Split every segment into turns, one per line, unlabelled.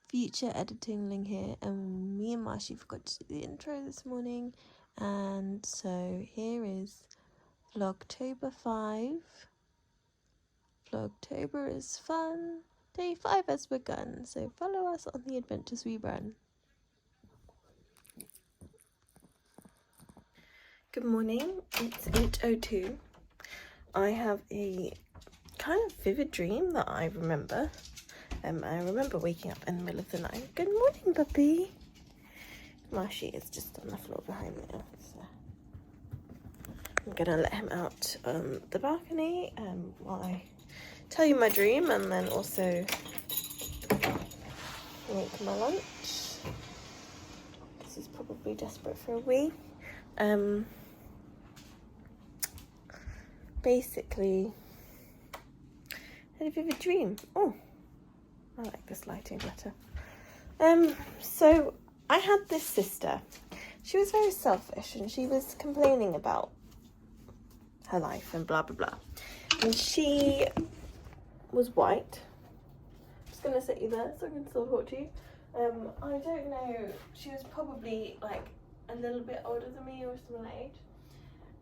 future editing link here, and me and Marshy forgot to do the intro this morning, and so here is Vlogtober 5. Vlogtober is fun. Day 5 has begun, so follow us on the adventures we run. Good morning, it's 8:02. I have a kind of vivid dream that I remember. I remember waking up in the middle of the night. Good morning, puppy. Marshy is just on the floor behind me now, so I'm gonna let him out on the balcony while I tell you my dream, and then also make my lunch. This is probably desperate for a wee. Basically, I had a vivid dream. Oh, I like this lighting better. So I had this sister. She was very selfish, and she was complaining about her life and blah blah blah. And she was white. I'm just gonna sit you there so I can still talk to you. I don't know. She was probably like a little bit older than me or similar age,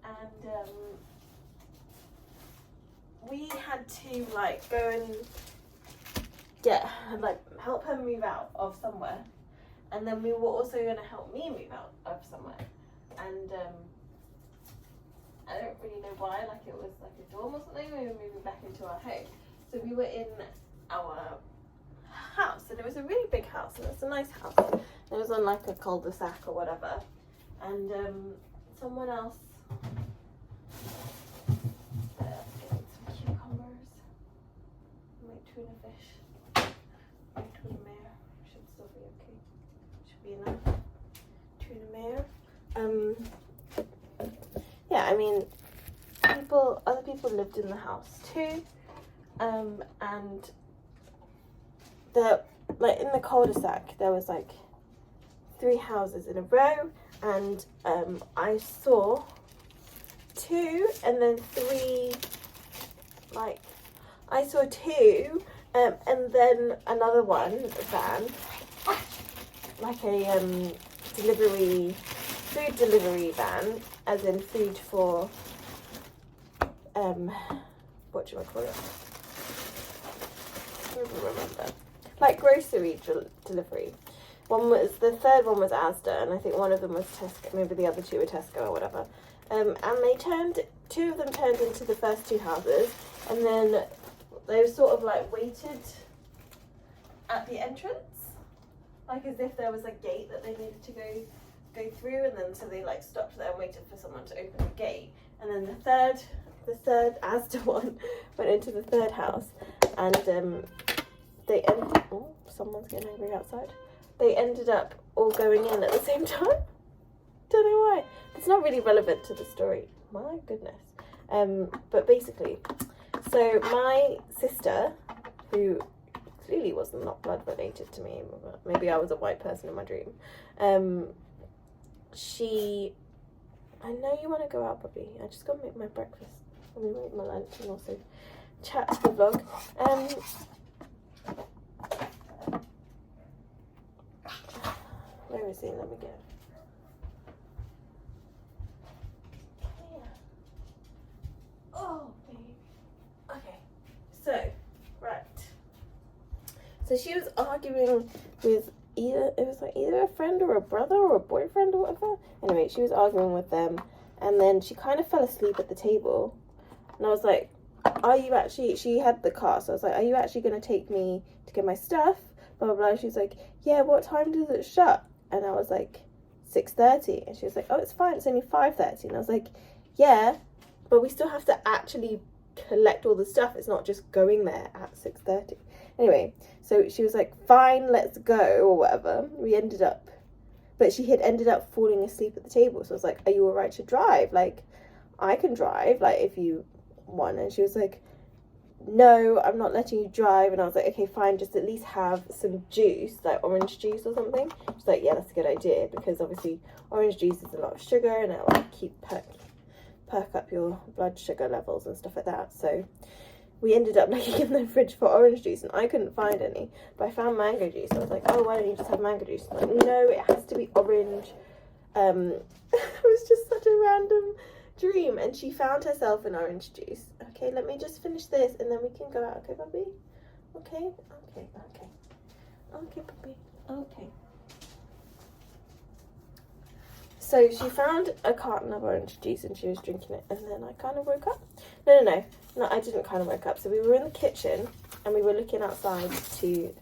and we had to like go and help her move out of somewhere, and then we were also going to help me move out of somewhere, and I don't really know why, like it was like a dorm or something. We were moving back into our home, so we were in our house, and it was a really big house, and it's a nice house. It was on like a cul-de-sac or whatever, and someone else tuna fish, tuna mare, should still be okay, should be enough. Tuna mare. Yeah, I mean, other people lived in the house too, and like in the cul-de-sac there was like 3 houses in a row, and I saw 2 and then 3, like I saw 2, and then another van, like a food delivery van, as in food for, what do I call it? I don't remember. Like grocery delivery. The third one was Asda, and I think one of them was Tesco, maybe the other 2 were Tesco or whatever. And 2 of them turned into the first 2 houses, and then they were sort of like waited at the entrance, like as if there was a gate that they needed to go through, and then so they like stopped there and waited for someone to open the gate, and then the third Asda one went into the third house, and they ended. Oh, someone's getting angry outside. They ended up all going in at the same time. Don't know why. It's not really relevant to the story. My goodness. But basically, so my sister, who clearly was not blood related to me, maybe I was a white person in my dream, I know you want to go out, puppy. I just got to make my breakfast. Let me make my lunch and also chat to the vlog. Where is he? Let me get him. Oh, baby. Okay, so, right. So she was arguing with either a friend or a brother or a boyfriend or whatever. Anyway, she was arguing with them, and then she kind of fell asleep at the table. And I was like, are you actually, she had the car, so I was like, are you actually going to take me to get my stuff? Blah, blah, blah. She was like, yeah, what time does it shut? And I was like, 6:30. And she was like, oh, it's fine, it's only 5:30. And I was like, yeah, but we still have to actually collect all the stuff. It's not just going there at 6:30. Anyway, so she was like, fine, let's go, or whatever. But she had ended up falling asleep at the table. So I was like, are you all right to drive? Like, I can drive, like, if you want. And she was like, no, I'm not letting you drive. And I was like, okay, fine, just at least have some juice, like orange juice or something. She's like, yeah, that's a good idea, because obviously orange juice is a lot of sugar, and it'll like perk up your blood sugar levels and stuff like that. So we ended up looking in the fridge for orange juice and I couldn't find any, but I found mango juice. I was like, oh, why don't you just have mango juice? I'm like, no, it has to be orange. It was just such a random dream, and she found herself an orange juice. Okay, let me just finish this and then we can go out. Okay, puppy? Okay, okay, okay. Okay, puppy. Okay. So she found a carton of orange juice and she was drinking it, and then I kind of woke up. No, I didn't kind of wake up. So we were in the kitchen and we were looking outside to,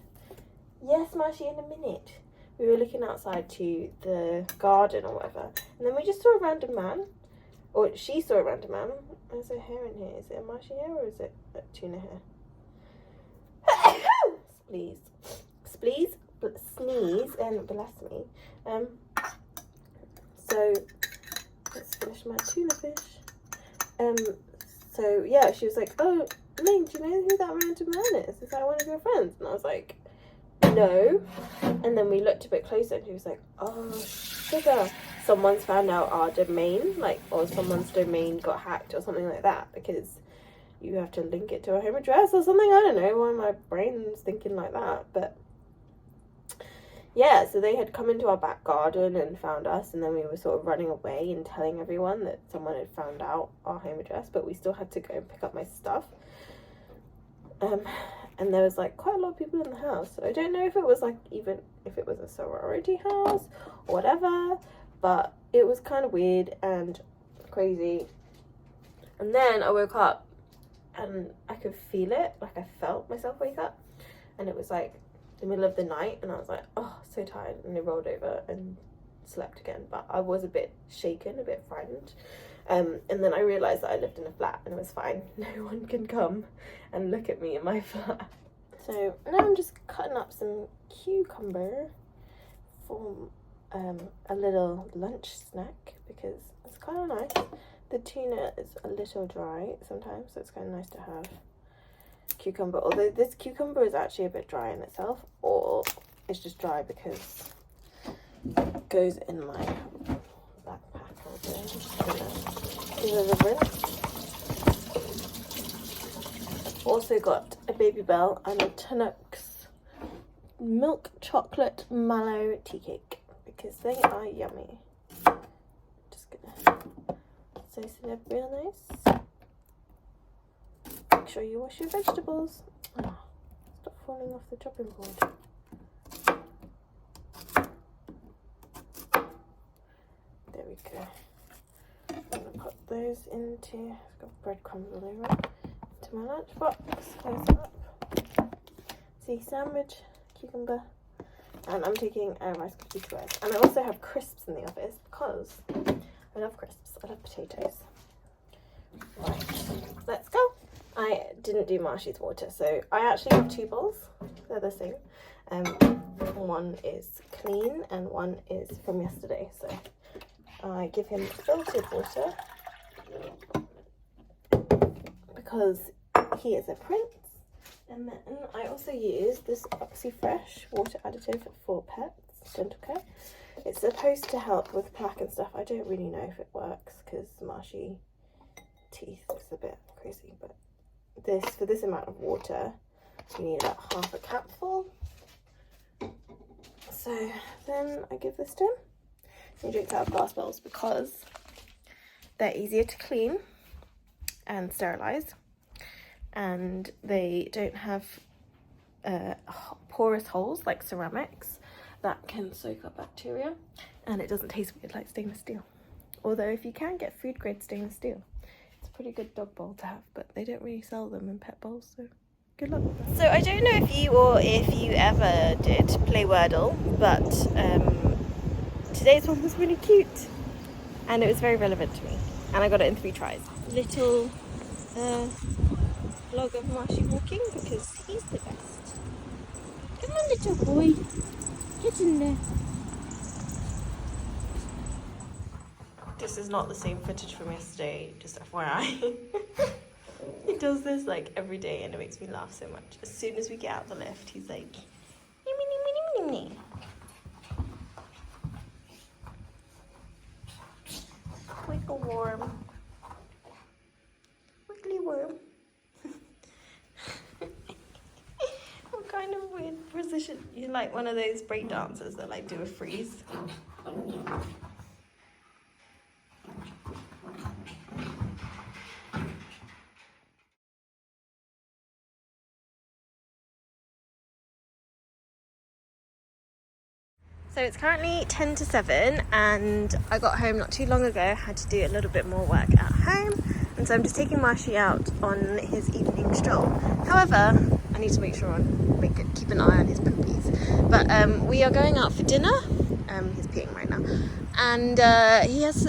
yes, Marshy, in a minute. We were looking outside to the garden or whatever, and then we just saw a random man, or she saw a random man. There's a hair in here. Is it a Marshy hair or is it a tuna hair? Please, sneeze and bless me. So let's finish my tuna fish. So yeah, she was like, oh, Ming, do you know who that random man is? Is that one of your friends? And I was like, no. And then we looked a bit closer and she was like, oh, sugar, someone's found out our domain, like, or someone's domain got hacked or something like that, because you have to link it to a home address or something. I don't know why my brain's thinking like that, but yeah, so they had come into our back garden and found us, and then we were sort of running away and telling everyone that someone had found out our home address, but we still had to go and pick up my stuff. And there was like quite a lot of people in the house. So I don't know if it was like, even if it was a sorority house or whatever, but it was kind of weird and crazy. And then I woke up and I could feel it, like I felt myself wake up, and it was like the middle of the night, and I was like, oh, so tired, and I rolled over and slept again. But I was a bit shaken, a bit frightened, and then I realised that I lived in a flat and it was fine. No one can come and look at me in my flat. So now I'm just cutting up some cucumber for a little lunch snack, because it's kind of nice. The tuna is a little dry sometimes, so it's kind of nice to have cucumber, although this cucumber is actually a bit dry in itself, or it's just dry because it goes in my backpack. Also, I'm just gonna give it a rinse. I've also got a Baby Bell and a Tunnock's milk chocolate mallow tea cake, because they are yummy. Just gonna slice it up real nice. Make sure you wash your vegetables. Oh, stop falling off the chopping board. There we go. I'm gonna put those into, it's got breadcrumbs all over it, into my lunchbox. Close it up. See, sandwich, cucumber, and I'm taking a Rice Krispie squares. And I also have crisps in the office because I love crisps. I love potatoes. Right, let's go. I didn't do Marshy's water, so I actually have two bowls. They're the same. One is clean and one is from yesterday. So I give him filtered water because he is a prince. And then I also use this Oxyfresh water additive for pets, dental care. It's supposed to help with plaque and stuff. I don't really know if it works because Marshy teeth is a bit crazy, but for this amount of water you need about half a cupful. So then I give this to him. He drinks out of glass bowls because they're easier to clean and sterilize, and they don't have porous holes like ceramics that can soak up bacteria, and it doesn't taste weird like stainless steel. Although if you can get food grade stainless steel, it's a pretty good dog bowl to have, but they don't really sell them in pet bowls, so good luck with that. So I don't know if you ever did play Wordle, but today's one was really cute and it was very relevant to me, and I got it in 3 tries. Little vlog of Marshy walking because he's the best. Come on, little boy, get in there. This is not the same footage from yesterday, just FYI. He does this like every day and it makes me laugh so much. As soon as we get out the lift, he's like, nee, nee, nee, nee, nee. Wiggle worm. Wiggly worm. you're like one of those break dancers that like do a freeze. So it's currently 10 to 7 and I got home not too long ago. I had to do a little bit more work at home, and so I'm just taking Marshy out on his evening stroll. However, I need to make sure keep an eye on his poopies. But we are going out for dinner. He's peeing right now, and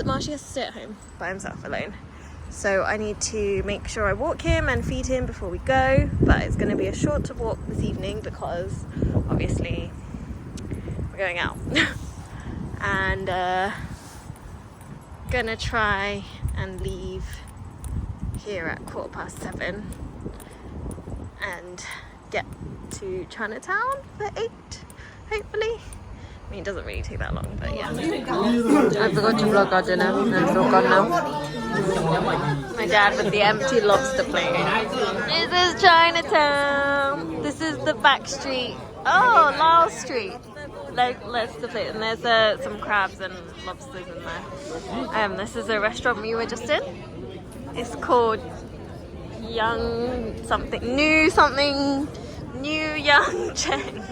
Marshy has to stay at home by himself alone. So I need to make sure I walk him and feed him before we go. But it's going to be a short walk this evening because obviously we're going out. And gonna try and leave here at 7:15 and get to Chinatown for 8, hopefully. I mean, it doesn't really take that long, but yeah. I forgot to vlog our dinner, and it's all gone now. My dad with the empty lobster plate. This is Chinatown. This is the back street. Oh, Lyle Street. Like, that's the place. And there's some crabs and lobsters in there. This is a restaurant we were just in. It's called New Young Cheng.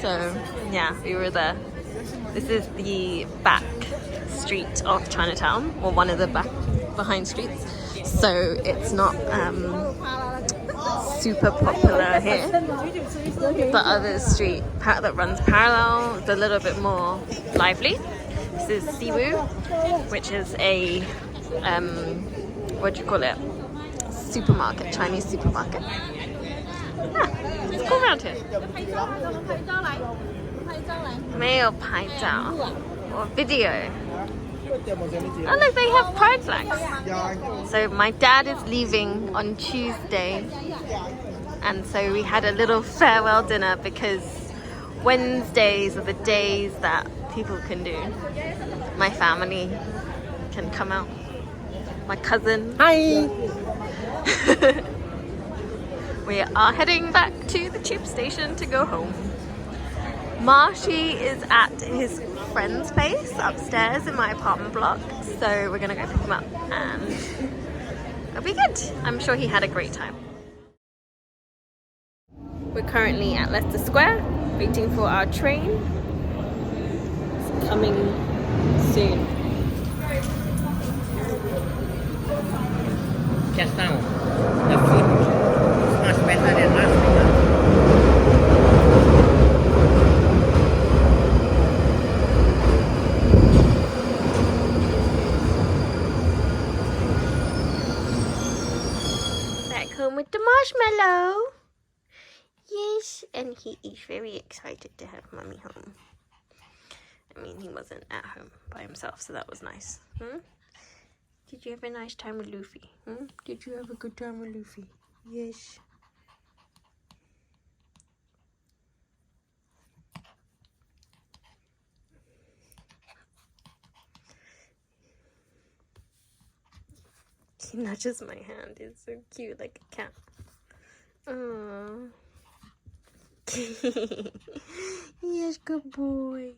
So, yeah, we were there. This is the back street of Chinatown, or one of the behind streets. So it's not super popular here. The other street that runs parallel is a little bit more lively. This is Siwu, which is a what do you call it? Supermarket, Chinese supermarket. Yeah, it's cool around here. 没有拍照 or video. Oh look, they have pride flags. So my dad is leaving on Tuesday, and so we had a little farewell dinner because Wednesdays are the days that people can do. My family can come out. My cousin. Hi! We are heading back to the tube station to go home. Marshy is at his friend's place upstairs in my apartment block, so we're gonna go pick him up and it'll be good. I'm sure he had a great time. We're currently at Leicester Square, waiting for our train. It's coming soon.
Just now, the food is much better than last week.
With the marshmallow. Yes, and he is very excited to have Mummy home. I mean, he wasn't at home by himself, so that was nice. Did you have a nice time with Luffy? Did you have a good time with Luffy? Yes. He nudges my hand. It's so cute, like a cat. Aww. Yes, good boy.